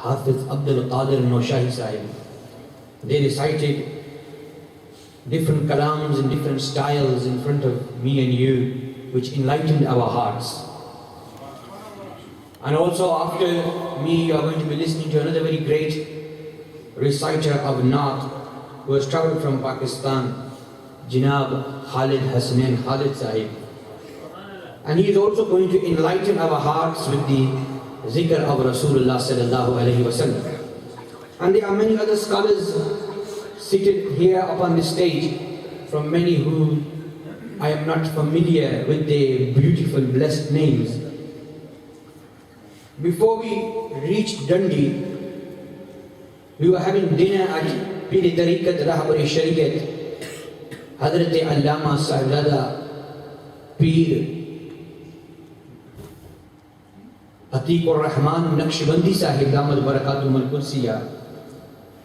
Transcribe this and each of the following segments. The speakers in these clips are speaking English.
Hafiz Abdul Qadir Noshahi Sahib. They recited different kalams in different styles in front of me and you, which enlightened our hearts. And also after me, you are going to be listening to another very great reciter of NAATS who has traveled from Pakistan, Janab Khalid Hasnain Khalid Sahib. And he is also going to enlighten our hearts with the zikr of Rasulullah sallallahu alayhi wasallam. And there are many other scholars seated here upon this stage, from many who I am not familiar with their beautiful blessed names. Before we reached Dundee, we were having dinner at Piri Tariqat Rahbar-e Shariat, Hazrat Allama Sahibzada Pir Atiqur Rahman Naqshbandi Sahib Damat Barakatum Al-Qudsiyah.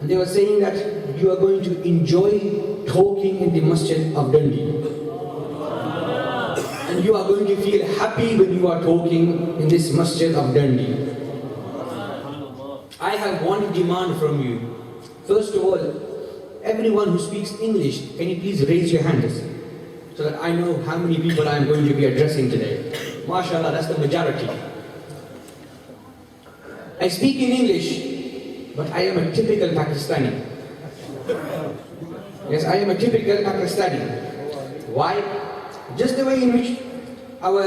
And they were saying that you are going to enjoy talking in the Masjid of Dundee. And you are going to feel happy when you are talking in this Masjid of Dundee. I have one demand from you. First of all, everyone who speaks English, can you please raise your hands so that I know how many people I am going to be addressing today. MashaAllah, that's the majority. I speak in English, but I am a typical Pakistani. Yes, I am a typical Pakistani. Why? Just the way in which our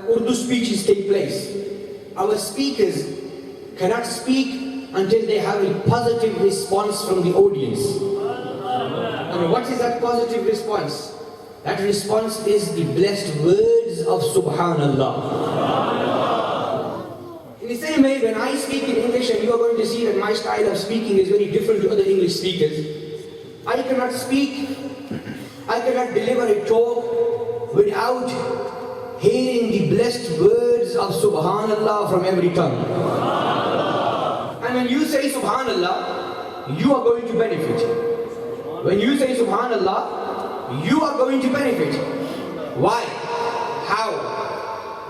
Urdu speeches take place. Our speakers cannot speak until they have a positive response from the audience. And what is that positive response? That response is the blessed words of Subhanallah. In the same way, when I speak in English, and you are going to see that my style of speaking is very different to other English speakers, I cannot speak, I cannot deliver a talk without hearing the blessed words of Subhanallah from every tongue. And when you say Subhanallah, you are going to benefit. When you say Subhanallah, you are going to benefit. Why? How?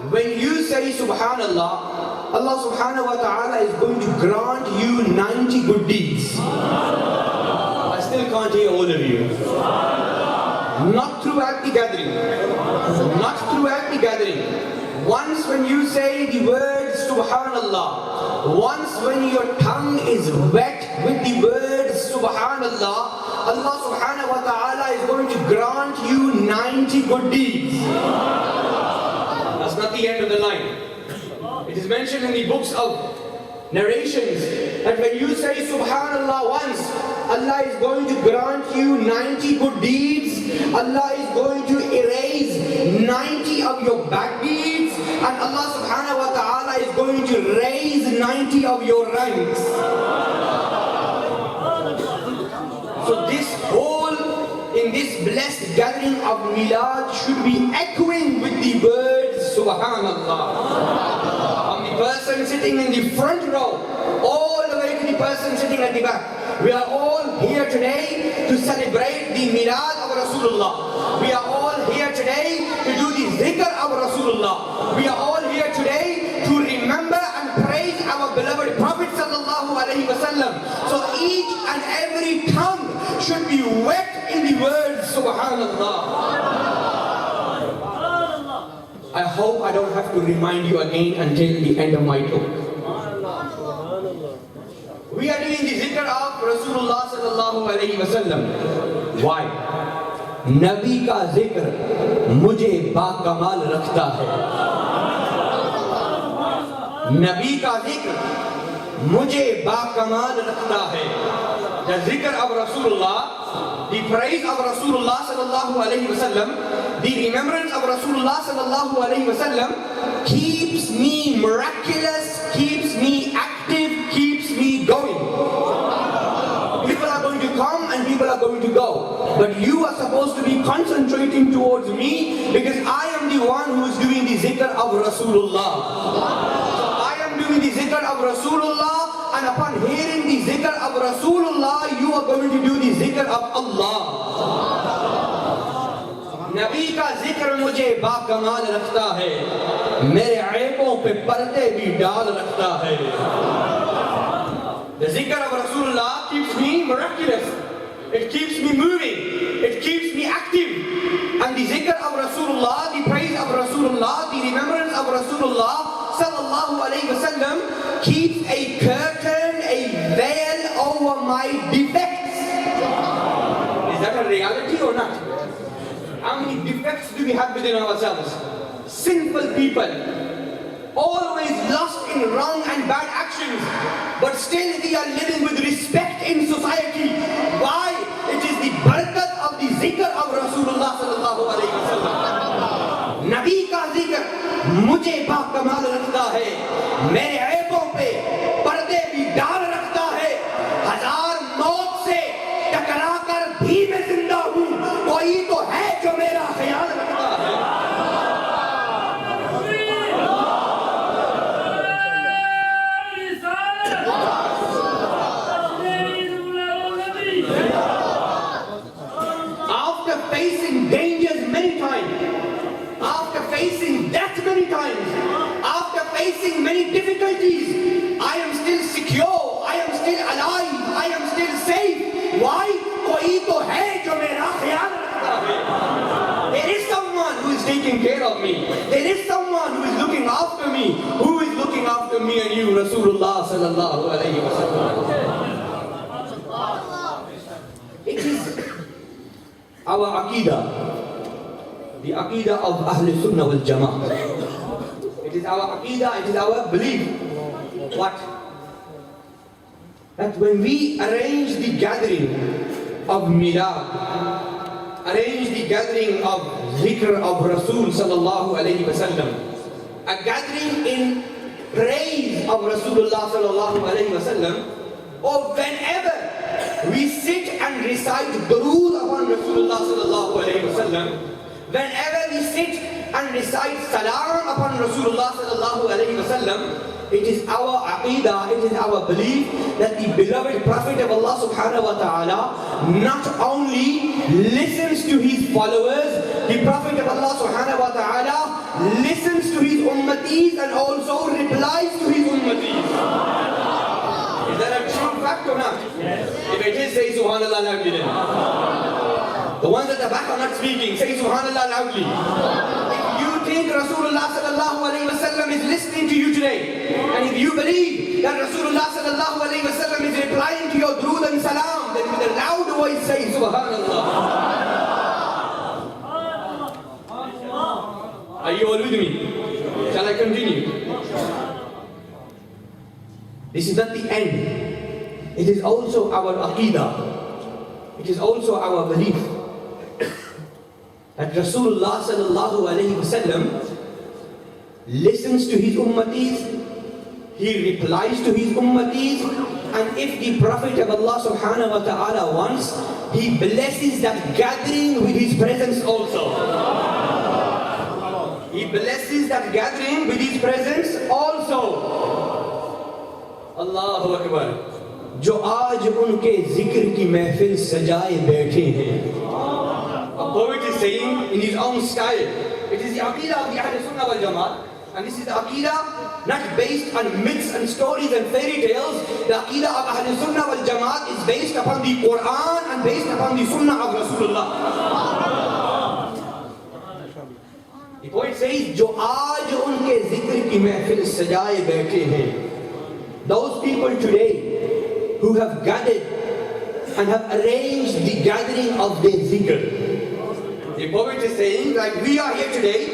When you say Subhanallah, Allah subhanahu wa ta'ala is going to grant you 90 good deeds. I still can't hear all of you. Not throughout the gathering. Not throughout the gathering. Once when you say the word Subhanallah, once when your tongue is wet with the word Subhanallah, Allah subhanahu wa ta'ala is going to grant you 90 good deeds. That's not the end of the line. It is mentioned in the books of narrations that when you say Subhanallah once, Allah is going to grant you 90 good deeds. Allah is going to erase 90 of your bad deeds, and Allah subhanahu wa ta'ala is going to raise 90 of your ranks. So this whole, in this blessed gathering of Milad should be echoing with the words Subhanallah. From the person sitting in the front row, all the way to the person sitting at the back. We are all here today to celebrate the Milad of Rasulullah. We are all here today to do the zikr of Rasulullah. We are all here today to remember and praise our beloved Prophet sallallahu alaihi wasallam. So each and every tongue should be wet in the word Subhanallah. I hope I don't have to remind you again until the end of my talk. We are doing the zikr of Rasulullah sallallahu alaihi wasallam. Why? Nabi ka zikr mujhe bakamal rakhta hai. Nabi ka zikr mujhe bakamal rakhta hai. The zikr of Rasulullah, the praise of Rasulullah sallallahu alaihi wasallam, the remembrance of Rasulullah sallallahu alaihi wasallam keeps me miraculous, keeps me active, keeps me going. People are going to come and people are going to go, but you are supposed to be concentrating towards me, because I am the one who is doing the zikr of Rasulullah. So I am doing the zikr of Rasulullah, and upon hearing the zikr of Rasulullah, you are going to do the zikr of Allah. नबी का जिक्र मुझे बाकमाल रखता है, मेरे ऐबों पे पर्दे भी डाल रखता है. The zikr of Rasulullah keeps me miraculous. It keeps me moving. It keeps me active. And the zikr of Rasulullah, the praise of Rasulullah, the remembrance of Rasulullah sallallahu alayhi wasallam keeps a curtain, a veil over my defects. Is that a reality or not? How many defects do we have within ourselves? Sinful people, always lost in wrong and bad actions, but still we are living with respect in society. Why? It is the barakat of the zikr of Rasulullah sallallahu alayhi wa sallam. Nabi ka zikr mujhe बाकमाल रखता है, मेरे ऐबों पे पर्दे भी डाल रखता है, हजार मौत से टकरा कर भी मैं जिंदा हूँ, कोई तो है जो मेरा ख्याल रखता है. Facing dangers many times, after facing death many times, after facing many difficulties, I am still secure, I am still alive, I am still safe. Why? कोई तो है जो मेरा ख्याल रखता है. There is someone who is taking care of me. There is someone who is looking after me. Who is looking after me and you? Rasulullah sallallahu alayhi wa sallam. It is our Aqidah, the Aqidah of Ahl Sunnah wal Jama'ah. It is our Aqidah, it is our belief. What? That when we arrange the gathering of Milad, arrange the gathering of Zikr of Rasul sallallahu alayhi wa sallam, a gathering in praise of Rasulullah sallallahu alayhi wa sallam, or whenever we sit and recite durood upon Rasulullah sallallahu alayhi wa sallam, whenever we sit and recite salam upon Rasulullah sallallahu alayhi wa sallam, it is our aqidah, it is our belief that the beloved Prophet of Allah subhanahu wa ta'ala not only listens to his followers, the Prophet of Allah subhanahu wa ta'ala listens to his ummatis and also replies to his ummatis. Is that a true fact or not? Yes. If it is, say Subhanallah loudly then. The ones at the back are not speaking, say Subhanallah loudly. If you think Rasulullah sallallahu alayhi wa sallam is listening to you today, and if you believe that Rasulullah sallallahu alayhi wa sallam is replying to your durood and salam, then with a loud voice say Subhanallah. Are you all with me? Shall I continue? This is not the end. It is also our aqidah. It is also our belief that Rasulullah sallallahu alayhi wa sallam listens to his ummatis, he replies to his ummatis, and if the Prophet of Allah subhanahu wa ta'ala wants, he blesses that gathering with his presence also. He blesses that gathering with his presence also. Allahu Akbar. जो आज उनके जिक्र की महफिल सजाए बैठे हैं. A poet is saying in his own style, it is the aqidah of the Ahl Sunnah wal Jama'ah, and this is the aqidah not based on myths and stories and fairy tales. The aqidah of Ahl Sunnah wal Jama'ah is based upon the Quran and based upon the Sunnah of Rasulullah. The poet says, जो आज उनके जिक्र की महफिल सजाए बैठे हैं. Those people today who have gathered and have arranged the gathering of their zikr. The poet is saying, like we are here today,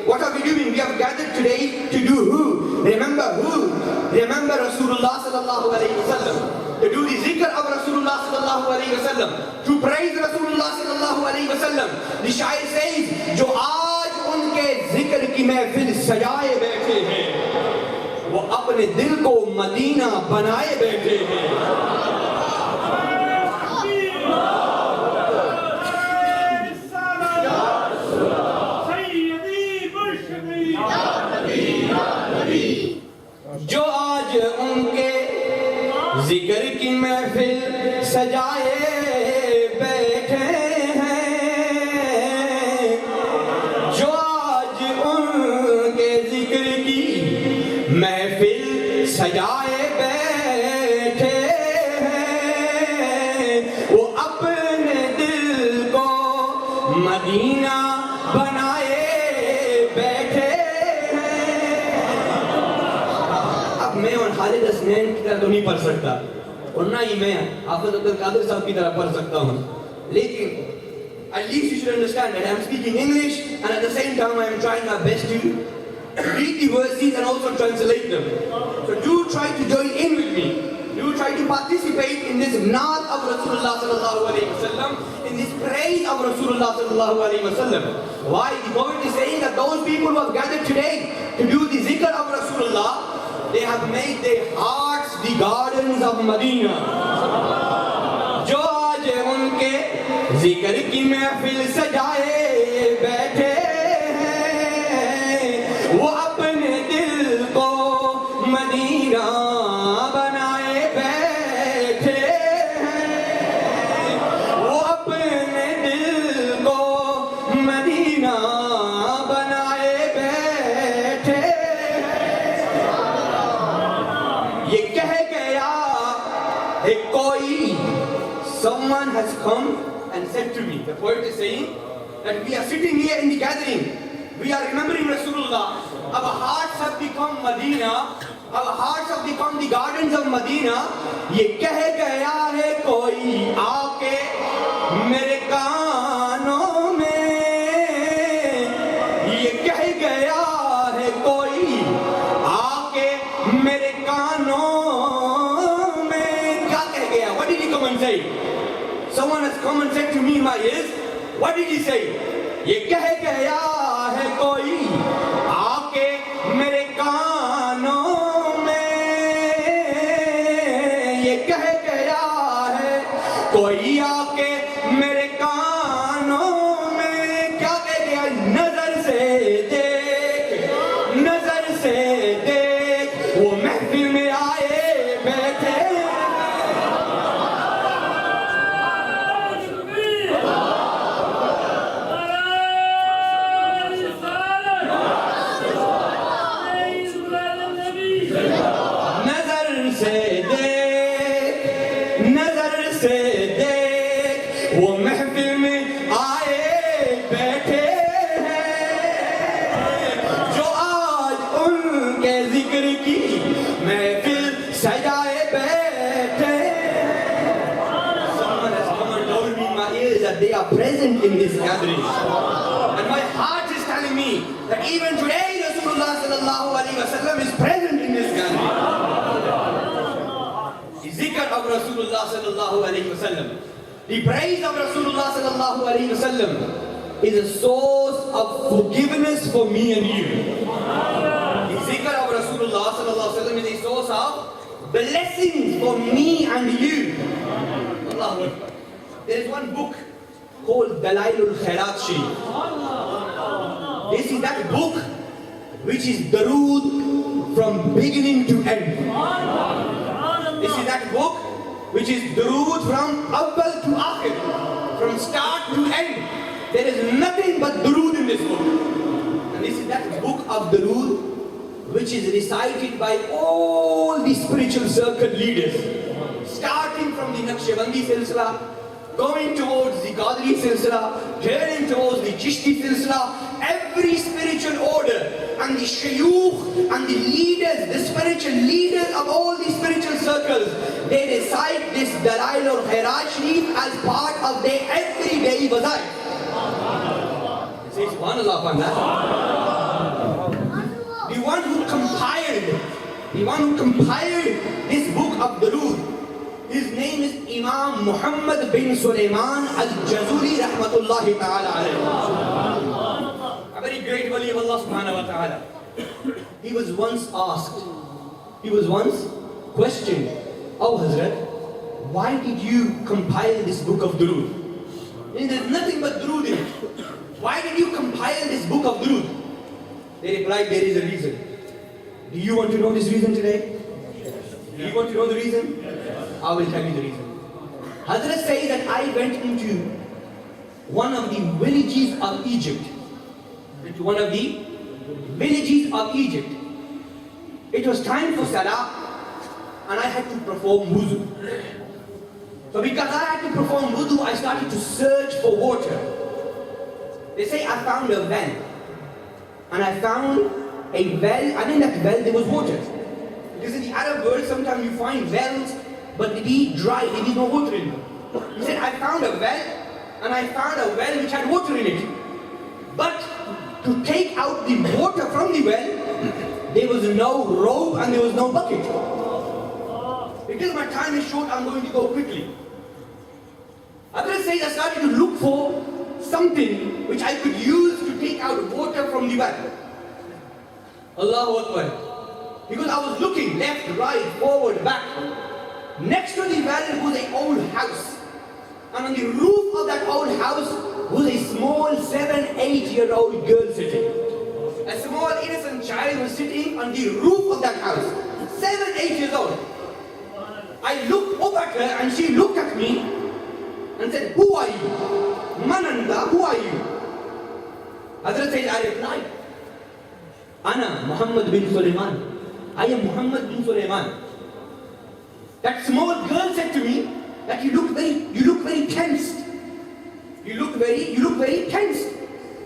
what are we doing? We have gathered today to do who? Remember who? Remember Rasulullah sallallahu alayhi wa sallam. To do the zikr of Rasulullah sallallahu alayhi wa sallam. To praise Rasulullah sallallahu alayhi wa sallam. The shair says, जो आज उनके zikr की महफिल सजाए बैठे हैं, वो अपने दिल को मदीना बनाए बैठे हैं. जो आज उनके जिक्र की महफिल सजाए बैठे हैं, जो आज उनके जिक्र की महफिल सजाए बैठे मदीना बनाए बैठे हैं। अब मैं और खालिद हसनैन की तरह तो नहीं पढ़ सकता और ना ही मैं हाफिज अब्दुल कादिर साहब की तरह पढ़ सकता हूँ, लेकिन at least you should understand that I am speaking English and at the same time I am trying my best to read the verses and also translate them. So do try to join in with me. Do try to participate in this naat of Rasulullah sallallahu alaihi wasallam, in this praise of Rasulullah sallallahu alaihi wasallam. Why? The Prophet is saying that those people who have gathered today to do the zikr of Rasulullah, they have made their hearts the gardens of Madina. जो आज उनके जिक्र की महफिल सजाए बैठे हैं, वो अपने दिल को मदीना बनाए बैठे हैं, वो अपने दिल को मदीना बनाए बैठे हैं। ये कह गया है कोई, someone has come and said to me, the poet is saying that we are sitting here in the gathering, we are remembering Rasulullah, our hearts have become Madina, our hearts have become the gardens of Madina. ये कह गया है कोई आके मेरे कानों में, ये कह गया है कोई आके मेरे कानों में। क्या कह गया? What did he come and say? Someone has come and said to me in my ears, what did he say? ये कह गया है कोई आके मेरे कानों में, ये कह गया है कोई आके मेरे कानों में। क्या कह गया? नजर से देख, नजर से देख, वो महफिल में आए बैठे। They are present in this gathering, and my heart is telling me that even today Rasulullah sallallahu alaihi wasallam is present in this gathering. The zikr of Rasulullah sallallahu alaihi wasallam, the praise of Rasulullah sallallahu alaihi wasallam is a source of forgiveness for me and you. The zikr of Rasulullah sallallahu alaihi wasallam is a source of blessings for me and you. Allahu Akbar. There is one book called Dalailul Khairat Sharif. This is that book which is darood from beginning to end. This is that book which is darood from awwal to akhir, from start to end. There is nothing but darood in this book. And this is that book of darood which is recited by all the spiritual circle leaders, starting from the Naqshbandi Silsila, going towards the Qadri Silsila, turning towards the Chishti Silsila. Every spiritual order and the shayukh and the leaders, the spiritual leaders of all the spiritual circles, they recite this Dalailul Khairat Sharif as part of their everyday wazaif. Say subhanallah upon that. The one who compiled this book of Darood, his name is Imam Muhammad bin Sulaiman al-Jazuli rahmatullahi ta'ala alayhi. A very great wali of Allah subhanahu wa ta'ala. He was once questioned, "Oh Hazrat, why did you compile this book of Darood? There's nothing but Darood in it. Why did you compile this book of Darood?" They replied, "There is a reason." Do you want to know this reason today? Do you want to know the reason? I will tell you the reason. Hazrat says that I went into one of the villages of Egypt. It was time for Salah and I had to perform wudu. So because I had to perform wudu, I started to search for water. They say, I found a well. And I found a well, and in that well there was water. Because in the Arab world, sometimes you find wells, but they be dry, there is no water in them. He said, I found a well, and I found a well which had water in it. But to take out the water from the well, there was no rope and there was no bucket. Because my time is short, I'm going to go quickly. Others say I started to look for something which I could use to take out water from the well. Allahu Akbar. Because I was looking left, right, forward, back. Next to the well was an old house. And on the roof of that old house was a small 7-8-year-old girl sitting. A small innocent child was sitting on the roof of that house. 7-8 years old. I looked up at her and she looked at me and said, who are you? Mananda, who are you? Hazrat said, I replied, Ana Muhammad bin Sulaiman. I am Muhammad bin Sulaiman. That small girl said to me that you look very tense. You look very tense.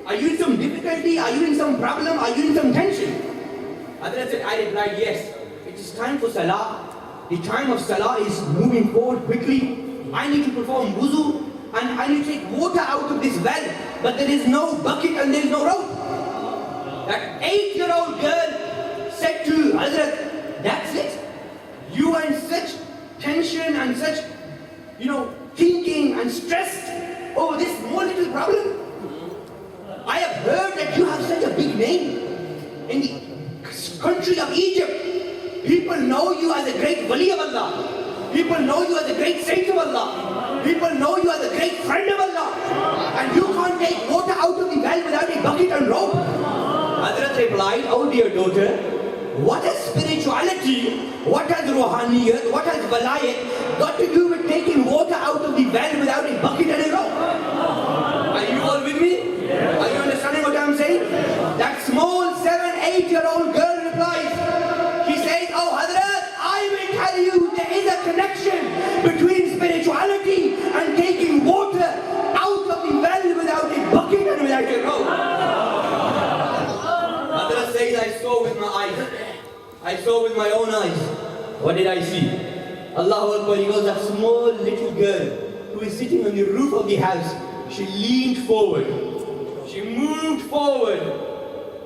Are you in some difficulty? Are you in some problem? Are you in some tension? Hazrat said, I replied, yes. It is time for Salah. The time of Salah is moving forward quickly. I need to perform wuzu and I need to take water out of this well. But there is no bucket and there is no rope. That 8-year-old girl said to Hazrat, that's it. You are in such tension and such, thinking and stressed over this small little problem. I have heard that you have such a big name in the country of Egypt. People know you as a great wali of Allah. People know you as a great saint of Allah. People know you as a great friend of Allah. And you can't take water out of the well without a bucket and rope. Hazrat replied, oh dear daughter, what has spirituality, what has ruhaniyat, what has walayat got to do with taking water out of the well without a bucket and a rope? Are you all with me? Are you understanding what I'm saying? That small 7-8-year-old girl replies, she says, oh Hazrat, I will tell you there is a connection between spirituality and taking water out of the well without a bucket and without a rope. Hazrat says, I saw with my eyes. I saw with my own eyes. What did I see? Allahu Akbar, he goes, that small little girl who is sitting on the roof of the house, she leaned forward. She moved forward.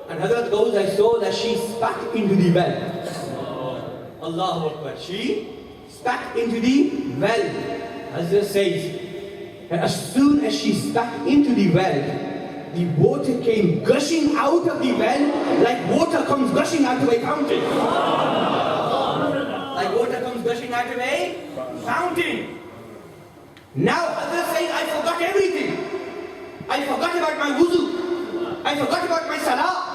And Hazrat goes, I saw that she spat into the well. Allahu Akbar. She spat into the well. Hazrat says, and as soon as she spat into the well, the water came gushing out of the well like water comes gushing out of a fountain. Like water comes gushing out of a fountain. Now Hazrat says, I forgot everything. I forgot about my wuzu. I forgot about my salah.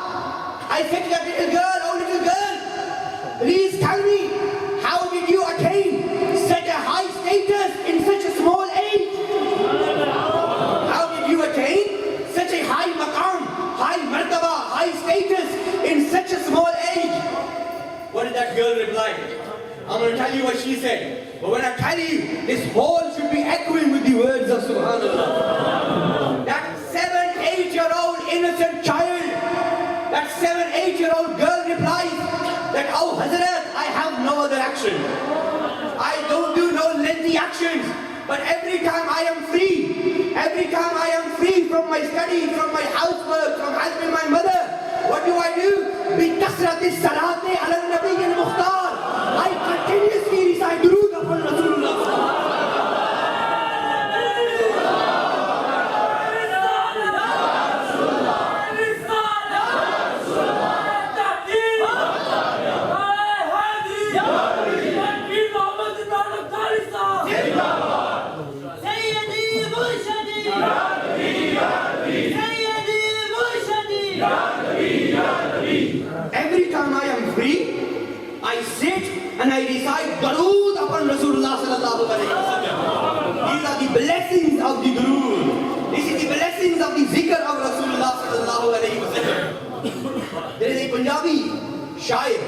I said to that little girl, oh little girl, please tell me, how did you attain such a high status in such a small age? How did you attain such a high maqam, high martaba, high status in such a small age? What did that girl reply? I'm going to tell you what she said. But when I tell you, this hall should be echoing with the words of Subhanallah. That 7-8-year-old innocent child, that 7-8-year-old girl replies that, oh Hazrat, I have no other action. I don't do no lengthy actions. But every time I am free from my studies, from my housework, from helping my mother, what do? بِكَثْرَةِ الصَّلَاةِ عَلَى النَّبِيِّ الْمُخْتَارِ. I continuously recite durood upon Rasulullah. Every time I am free, I sit and I recite durood upon Rasulullah sallallahu alayhi wa sallam. These are the blessings of the durood. This is the blessings of the zikr of Rasulullah sallallahu alayhi wa sallam. There is a Punjabi shair.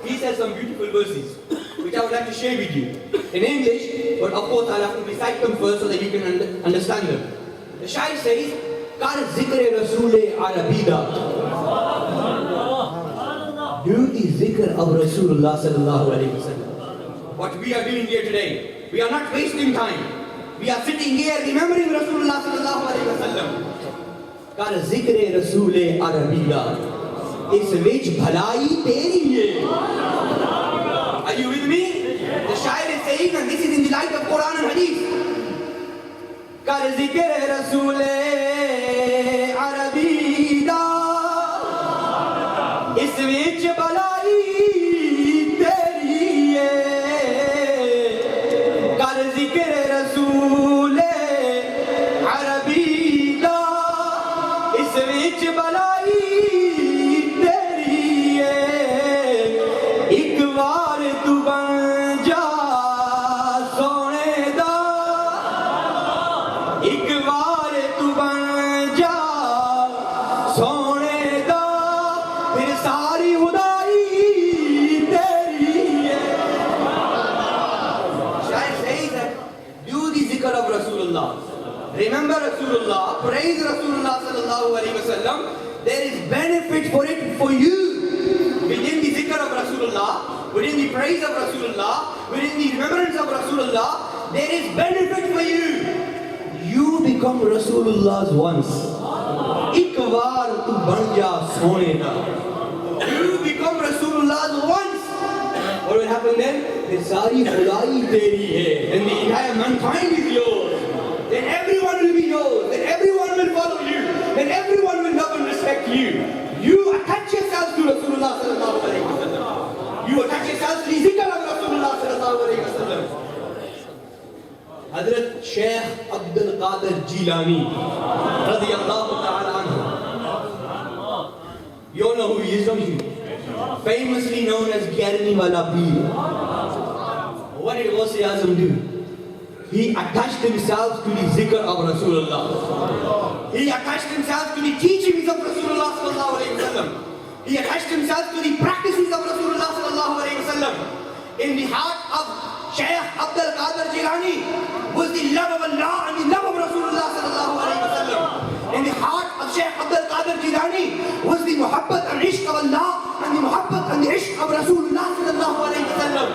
He says some beautiful verses, which I would like to share with you in English, but of course I'll have to recite them first so that you can understand them. The shair says, Kar zikr Rasool Arabida. Do the zikr of Rasulullah sallallahu alayhi wa sallam. What we are doing here today, we are not wasting time. We are sitting here remembering Rasulullah sallallahu alayhi wa sallam. Kar zikr Rasool Arabida. Is which bhalai teri hai. Are you with me? The shair is saying, and this is in the light of Quran and Hadith. Kar zikr Rasool Arabida. Is which bhalai teri hai. Kar zikr Rasool Arabida. Is which bhalai remember Rasulullah, praise Rasulullah sallallahu alayhi wa sallam. There is benefit for it for you. Within the zikr of Rasulullah, within the praise of Rasulullah, within the remembrance of Rasulullah, there is benefit for you. You become Rasulullah's once. Ikvar tu banja sone da. You become Rasulullah's once. What will happen then? The sari khudai teri hai. And the entire mankind is yours. Then everyone will be yours. Then everyone will follow you. Then everyone will love and respect you. You attach yourselves to Rasulullah sallallahu alayhi wa sallam. You attach yourselves to the zikr of Rasulullah sallallahu alayhi wa sallam. Hazrat Shaykh Abdul Qadir Jilani radiyallahu ta'ala anhu. You all know who he is, don't you? Famously known as Gyarni Wala Peer. What did Ghaus-e Azam do? He attached himself to the zikr of Rasulullah. He attached himself to the teachings of Rasulullah sallallahu alayhi wa sallam. He attached himself to the practices of Rasulullah sallallahu alayhi wa sallam. In the heart of Shaykh Abdul Qadir Jilani was the love of Allah and the love of Rasulullah sallallahu alayhi wa sallam. In the heart of Shaykh Abdul Qadir Jilani was the muhabbat and ishq of Allah and the muhabbat and the ishq of Rasulullah sallallahu alayhi wa sallam.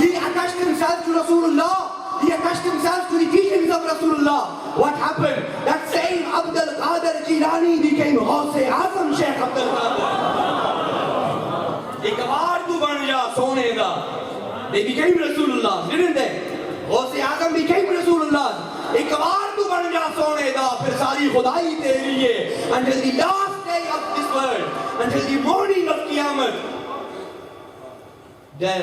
He attached himself to Rasulullah. He attached himself to the teachings of Rasulullah. What happened? That same Abdul Qadir Jilani became Ghaus-e Azam Shaykh Abdul Qadir. Ikbar tu ban ja sone da. They became Rasulullah, didn't they? Ghaus-e Azam became Rasulullah. Ikbar tu ban ja sone da. Phir sari khudai teri hai. Until the last day of this world, until the morning of Qiyamah, the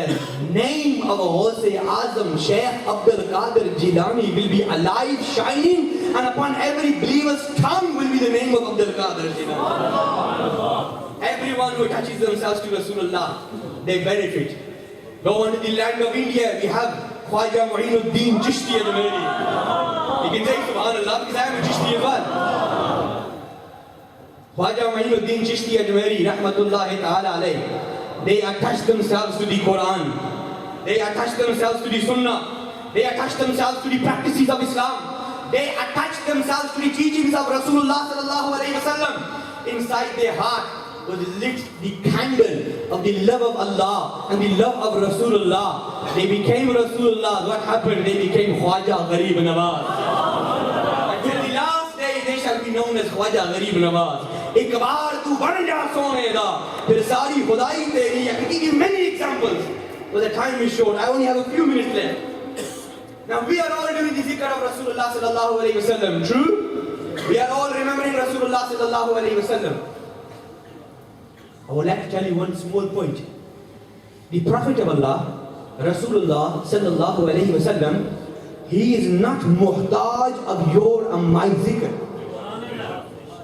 name of Ghaus-e Azam Shaykh Abdul Qadir Jilani will be alive, shining, and upon every believer's tongue will be the name of Abdul Qadir Jilani. Everyone who attaches themselves to Rasulullah, they benefit. Go on to the land of India, we have Khwaja Mu'inuddin Chishti Ajmeri. You can say Subhanallah because I am a Chishti as well. Khwaja Mu'inuddin Chishti Ajmeri, Rahmatullahi Ta'ala alayhi. They attach themselves to the Quran. They attach themselves to the Sunnah. They attach themselves to the practices of Islam. They attach themselves to the teachings of Rasulullah sallallahu alayhi wa sallam. Inside their heart was lit the candle of the love of Allah and the love of Rasulullah. They became Rasulullah. What happened? They became Khwaja Gharib Nawaz. Until the last day they shall be known as Khwaja Gharib Nawaz. Ikbar tu ban ja sone da. Phir sari khudai teri. I can give you many examples, but the time is short. I only have a few minutes left. Now we are all doing the zikr of Rasulullah sallallahu alayhi wa sallam. True? We are all remembering Rasulullah sallallahu alayhi wa sallam. I would like to tell you one small point. The Prophet of Allah, Rasulullah sallallahu alayhi wa sallam, he is not muhtaj of your and my zikr.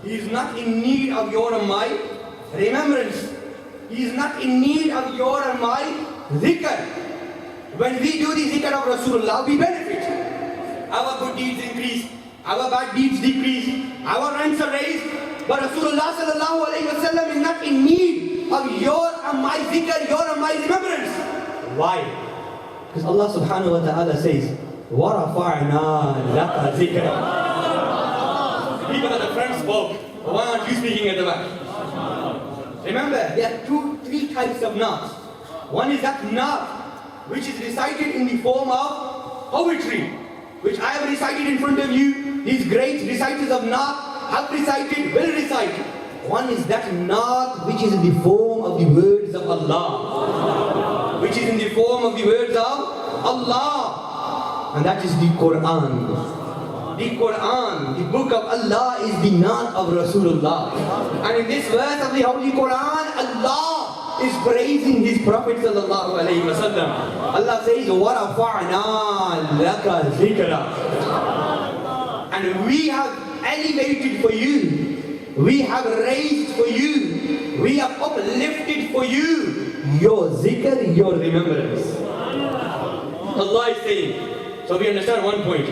He is not in need of your and my remembrance. He is not in need of your and my zikr. When we do the zikr of Rasulullah, we benefit. Our good deeds increase, our bad deeds decrease, our ranks are raised. But Rasulullah sallallahu alayhi wa sallam is not in need of your and my zikr, your and my remembrance. Why? Because Allah subhanahu wa ta'ala says, وَرَفَعْنَا لَكَ ذِكْرًا. people at the front spoke. Why aren't you speaking at the back? Remember, there are three types of naat. One is that naat which is recited in the form of poetry, which I have recited in front of you. These great reciters of naat have recited, will recite. One is that naat which is in the form of the words of Allah, which is in the form of the words of Allah, and that is the Quran. The Quran, the book of Allah, is the naat of Rasulullah. And in this verse of the Holy Quran, Allah is praising His Prophet sallallahu alayhi wa sallam. Allah says, وَرَفَعْنَا لَكَ ذِكْرًا. And we have elevated for you, we have raised for you, we have uplifted for you your zikr, your remembrance. Allah is saying, so we understand one point,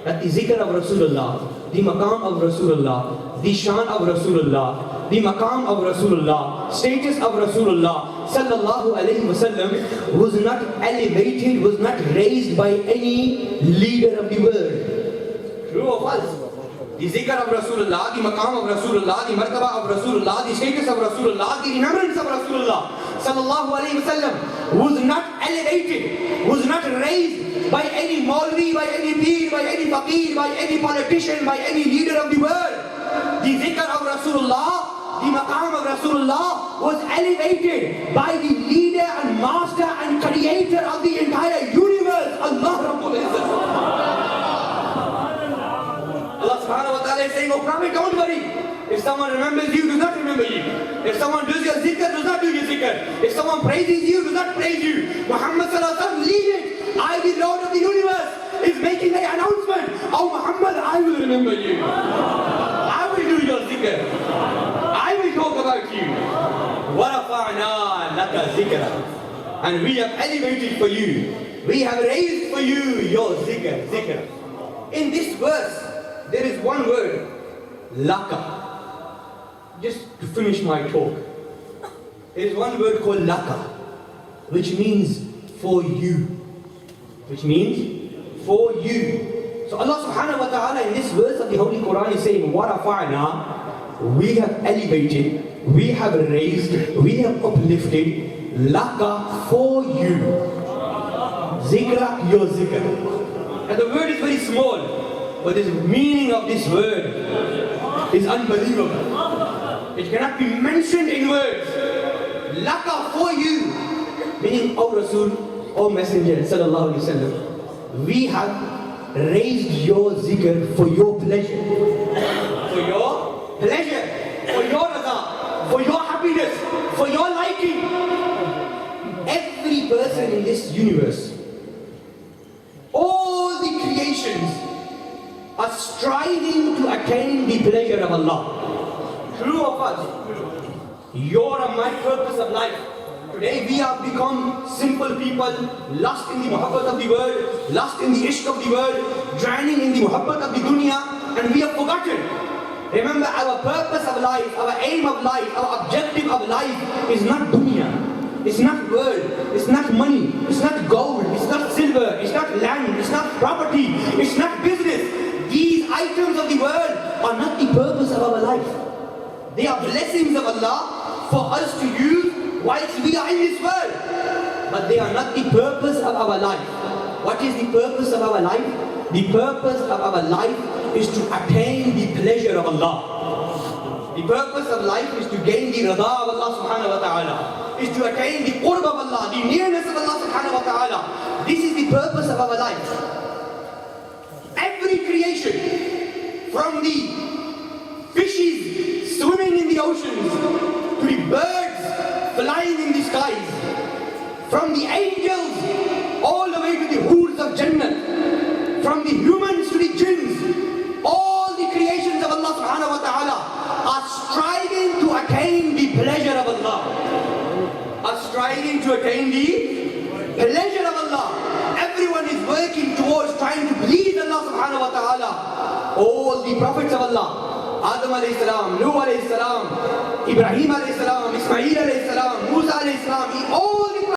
that the zikr of Rasulullah, the maqam of Rasulullah, the shan of Rasulullah, the maqam of Rasulullah, status of Rasulullah sallallahu alayhi wa sallam was not elevated, was not raised by any leader of the world. True or false? The zikr of Rasulullah, the maqam of Rasulullah, the martaba of Rasulullah, the status of Rasulullah, the remembrance of Rasulullah sallallahu alayhi wa sallam was not elevated, was not raised by any Maulvi, by any Peer, by any Faqir, by any politician, by any leader of the world. The zikr of Rasulullah, the maqam of Rasulullah was elevated by the leader and master and creator of the entire universe, Allah Rabbul Izzat. Allah subhanahu wa ta'ala is saying, oh Prophet, don't worry. If someone remembers you, does not remember you. If someone does your zikr, does not do your zikr. If someone praises you, does not praise you. Muhammad sallallahu alaihi wasallam, lead it. I, the Lord of the universe, is making an announcement. Oh Muhammad, I will remember you. I will do your zikr. I will talk about you. وَرَفَعْنَا لَكَ ذِكْرًا. And we have elevated for you, we have raised for you your zikr. In this verse, there is one word, laka. Just to finish my talk, there is one word called laka, which means for you. Which means for you. So Allah subhanahu wa ta'ala in this verse of the Holy Quran is saying, وَرَفَعْنَا, we have elevated, we have raised, we have uplifted, laka, for you. Zikra, your zikr. And the word is very small, but the meaning of this word is unbelievable. It cannot be mentioned in words. Laka, for you, meaning, O Rasul, O Messenger, sallallahu alayhi wa sallam, we have raised your zikr for your pleasure. For your pleasure, for your raza, for your happiness, for your liking. Every person in this universe, all the creations, are striving to attain the pleasure of Allah. True or false? Your and my purpose of life. Today we have become simple people, lost in the muhabbat of the world, lost in the ishq of the world, drowning in the muhabbat of the dunya, and we have forgotten. Remember, our purpose of life, our aim of life, our objective of life is not dunya. It's not world, it's not money, it's not gold, it's not silver, it's not land, it's not property, it's not business. These items of the world are not the purpose of our life. They are blessings of Allah for us to use whilst we are in this world. But they are not the purpose of our life. What is the purpose of our life? The purpose of our life is to attain the pleasure of Allah. The purpose of life is to gain the rada of Allah subhanahu wa ta'ala. Is to attain the qurb of Allah, the nearness of Allah subhanahu wa ta'ala. This is the purpose of our life. Every creation, from the fishes swimming in the oceans, to the birds flying in the skies, from the angels all the way to the hoods of Jannah, from the humans to the jinns, all the creations of Allah subhanahu wa ta'ala are striving to attain the pleasure of Allah. Are striving to attain the pleasure of Allah. Everyone is working towards trying to please Allah subhanahu wa ta'ala. All the prophets of Allah, Adam alayhi salam, Nuh alayhi salam, Ibrahim alayhi salam, Ismail alayhi